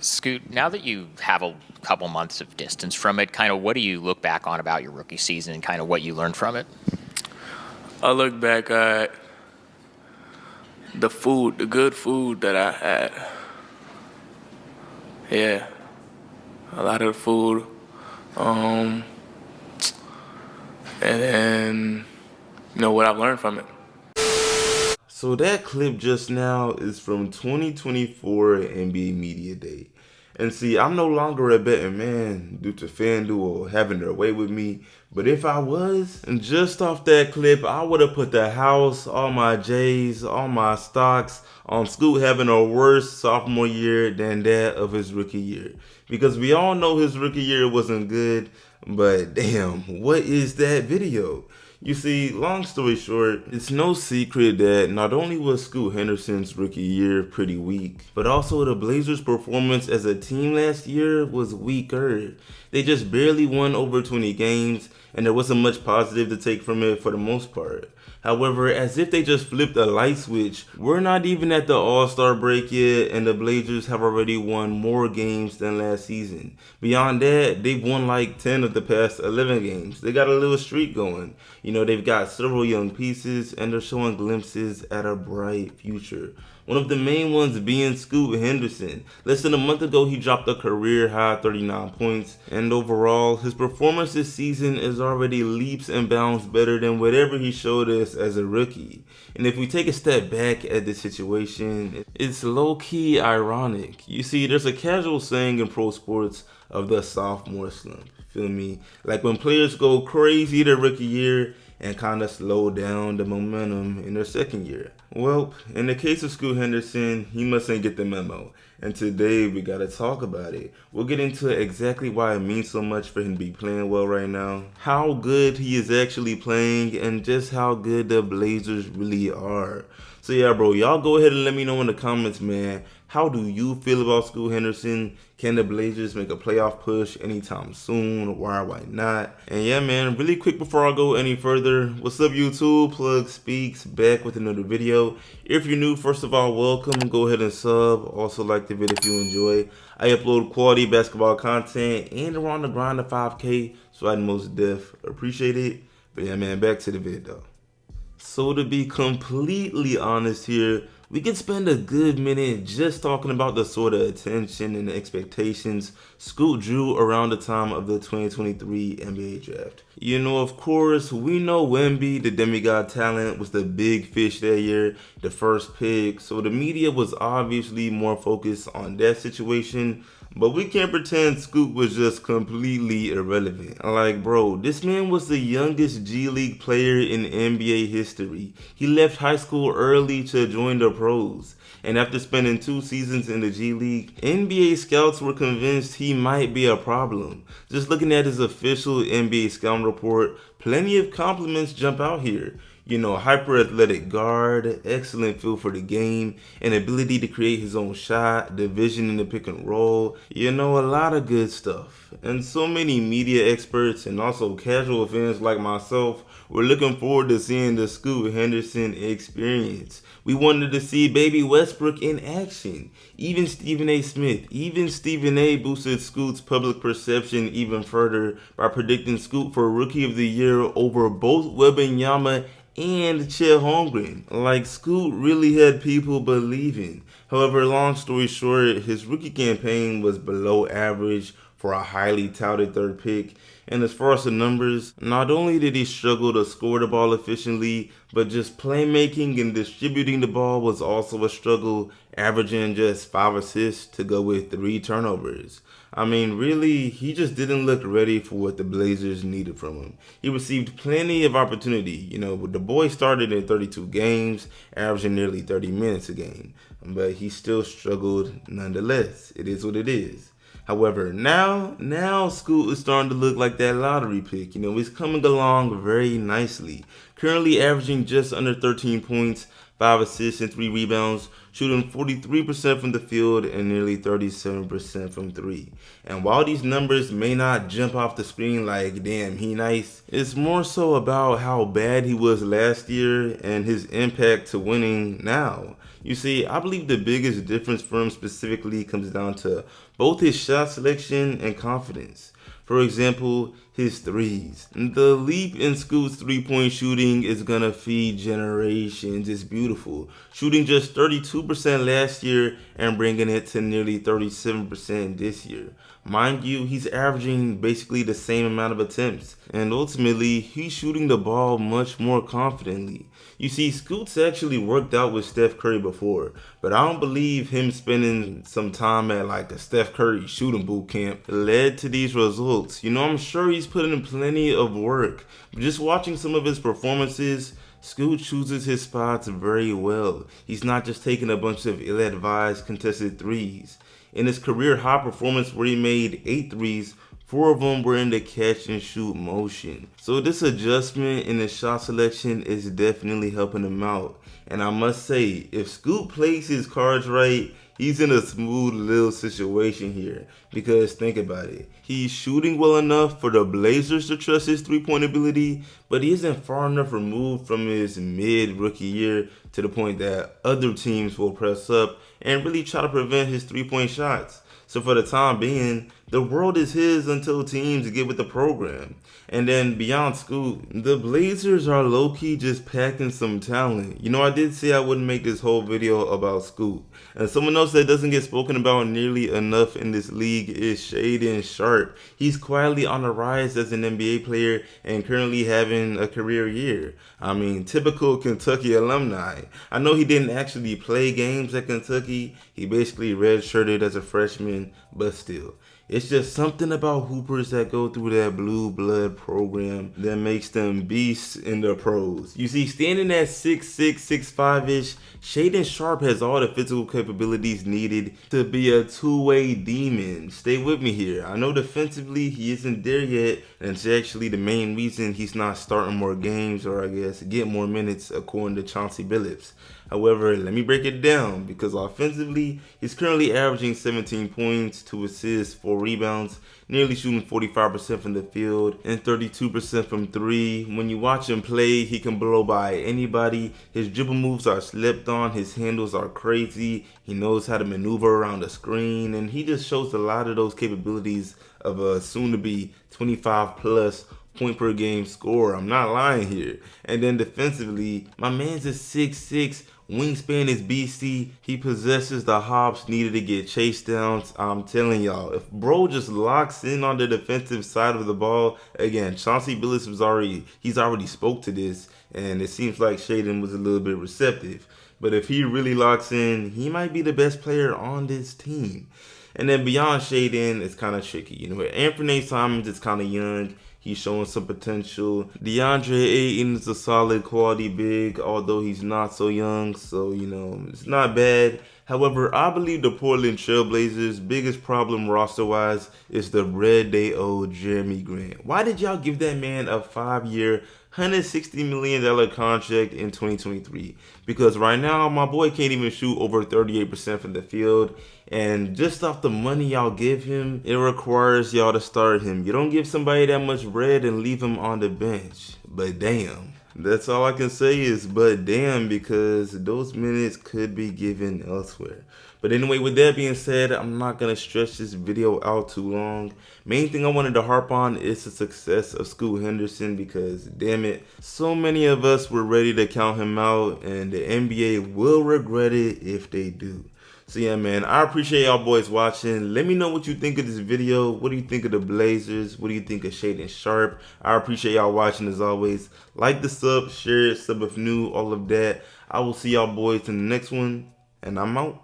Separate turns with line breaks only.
Scoot, now that you have a couple months of distance from it, kind of what do you look back on about your rookie season and kind of what you learned from it?
I look back at the good food that I had. Yeah, a lot of food. And then, what I've learned from it.
So that clip just now is from 2024 NBA Media Day. And see, I'm no longer a betting man due to FanDuel having their way with me. But if I was, and just off that clip, I would have put the house, all my J's, all my stocks on Scoot having a worse sophomore year than that of his rookie year. Because we all know his rookie year wasn't good, but damn, what is that video? You see, long story short, it's no secret that not only was Scoot Henderson's rookie year pretty weak, but also the Blazers' performance as a team last year was weaker. They just barely won over 20 games, and there wasn't much positive to take from it for the most part. However, as if they just flipped a light switch, we're not even at the All-Star break yet, and the Blazers have already won more games than last season. Beyond that, they've won like 10 of the past 11 games. They got a little streak going. They've got several young pieces, and they're showing glimpses at a bright future. One of the main ones being Scoot Henderson. Less than a month ago, he dropped a career-high 39 points, and overall, his performance this season is already leaps and bounds better than whatever he showed us as a rookie. And if we take a step back at this situation, it's low-key ironic. You see, there's a casual saying in pro sports of the sophomore slump. Feel me? Like when players go crazy their rookie year and kind of slow down the momentum in their second year. Well, in the case of Scoot Henderson, he mustn't get the memo. And today we gotta talk about it. We'll get into exactly why it means so much for him to be playing well right now, how good he is actually playing, and just how good the Blazers really are. So yeah, bro, y'all go ahead and let me know in the comments, man. How do you feel about Scoot Henderson? Can the Blazers make a playoff push anytime soon? Why not? And yeah, man, really quick before I go any further, what's up YouTube? Plug Speaks back with another video. If you're new, first of all, welcome. Go ahead and sub. Also like the video if you enjoy. I upload quality basketball content and around the grind to 5K, so I'd most def appreciate it. But yeah, man, back to the video. So to be completely honest here, we could spend a good minute just talking about the sort of attention and expectations Scoot drew around the time of the 2023 NBA draft. Of course, we know Wemby, the demigod talent, was the big fish that year, the first pick, so the media was obviously more focused on that situation. But we can't pretend Scoot was just completely irrelevant. Like, bro, this man was the youngest G League player in NBA history. He left high school early to join the pros. And after spending 2 seasons in the G League, NBA scouts were convinced he might be a problem. Just looking at his official NBA scouting report, plenty of compliments jump out here. Hyper athletic guard, excellent feel for the game, and ability to create his own shot, the vision in the pick and roll, a lot of good stuff. And so many media experts and also casual fans like myself were looking forward to seeing the Scoot Henderson experience. We wanted to see baby Westbrook in action. Even Stephen A. boosted Scoot's public perception even further by predicting Scoot for Rookie of the Year over both Wembanyama and Chet Holmgren. Like, Scoot really had people believing. However, long story short, his rookie campaign was below average for a highly touted third pick. And as far as the numbers, not only did he struggle to score the ball efficiently, but just playmaking and distributing the ball was also a struggle, averaging just 5 assists to go with 3 turnovers. I mean, really, he just didn't look ready for what the Blazers needed from him. He received plenty of opportunity. The boy started in 32 games, averaging nearly 30 minutes a game. But he still struggled nonetheless. It is what it is. However, now Scoot is starting to look like that lottery pick. He's coming along very nicely. Currently averaging just under 13 points, 5 assists, and 3 rebounds, shooting 43% from the field and nearly 37% from three. And while these numbers may not jump off the screen like, damn, he nice, it's more so about how bad he was last year and his impact to winning now. You see, I believe the biggest difference for him specifically comes down to both his shot selection and confidence. For example, his threes. The leap in Scoot's three-point shooting is gonna feed generations. It's beautiful. Shooting just 32% last year and bringing it to nearly 37% this year. Mind you, he's averaging basically the same amount of attempts, and ultimately, he's shooting the ball much more confidently. You see, Scoot's actually worked out with Steph Curry before, but I don't believe him spending some time at like a Steph Curry shooting boot camp led to these results. You know, I'm sure he's put in plenty of work, but just watching some of his performances, Scoot chooses his spots very well. He's not just taking a bunch of ill-advised contested threes. In his career high performance where he made 8 threes, 4 of them were in the catch and shoot motion. So this adjustment in his shot selection is definitely helping him out. And I must say, if Scoot plays his cards right, he's in a smooth little situation here. Because think about it, he's shooting well enough for the Blazers to trust his three-point ability, but he isn't far enough removed from his mid-rookie year to the point that other teams will press up and really try to prevent his three-point shots. So for the time being, the world is his until teams get with the program. And then beyond Scoot, the Blazers are low-key just packing some talent. You know, I did say I wouldn't make this whole video about Scoot. And someone else that doesn't get spoken about nearly enough in this league is Shaedon Sharpe. He's quietly on the rise as an NBA player and currently having a career year. I mean, typical Kentucky alumni. I know he didn't actually play games at Kentucky. He basically redshirted as a freshman, but still. It's just something about hoopers that go through that blue blood program that makes them beasts in the pros. You see, standing at 6'6", 6'5"-ish, Shaedon Sharpe has all the physical capabilities needed to be a two-way demon. Stay with me here. I know defensively he isn't there yet, and it's actually the main reason he's not starting more games, or I guess get more minutes according to Chauncey Billups. However, let me break it down, because offensively, he's currently averaging 17 points, 2 assists, 4 rebounds, nearly shooting 45% from the field and 32% from three. When you watch him play, he can blow by anybody. His dribble moves are slept on, his handles are crazy, he knows how to maneuver around the screen, and he just shows a lot of those capabilities of a soon-to-be 25-plus point per game scorer. I'm not lying here. And then defensively, my man's a 6'6", wingspan is beastie. He possesses the hops needed to get chase downs. I'm telling y'all, if bro just locks in on the defensive side of the ball, again, Chauncey Billups he's already spoke to this, and it seems like Shaedon was a little bit receptive. But if he really locks in, he might be the best player on this team. And then beyond Shaedon, it's kind of tricky. You know, Anthony Simons is kind of young. He's showing some potential. DeAndre Ayton is a solid quality big, although he's not so young, so, you know, it's not bad. However, I believe the Portland Trailblazers' biggest problem roster-wise is the bread they owe Jeremy Grant. Why did y'all give that man a 5-year, $160 million contract in 2023? Because right now, my boy can't even shoot over 38% from the field. And just off the money y'all give him, it requires y'all to start him. You don't give somebody that much bread and leave him on the bench. But damn. That's all I can say is but damn, because those minutes could be given elsewhere. But anyway, with that being said, I'm not going to stretch this video out too long. Main thing I wanted to harp on is the success of Scoot Henderson, because damn it, so many of us were ready to count him out, and the NBA will regret it if they do. So yeah, man, I appreciate y'all boys watching. Let me know what you think of this video. What do you think of the Blazers? What do you think of Shaedon Sharpe? I appreciate y'all watching as always. Like the sub, share it, sub if new, all of that. I will see y'all boys in the next one, and I'm out.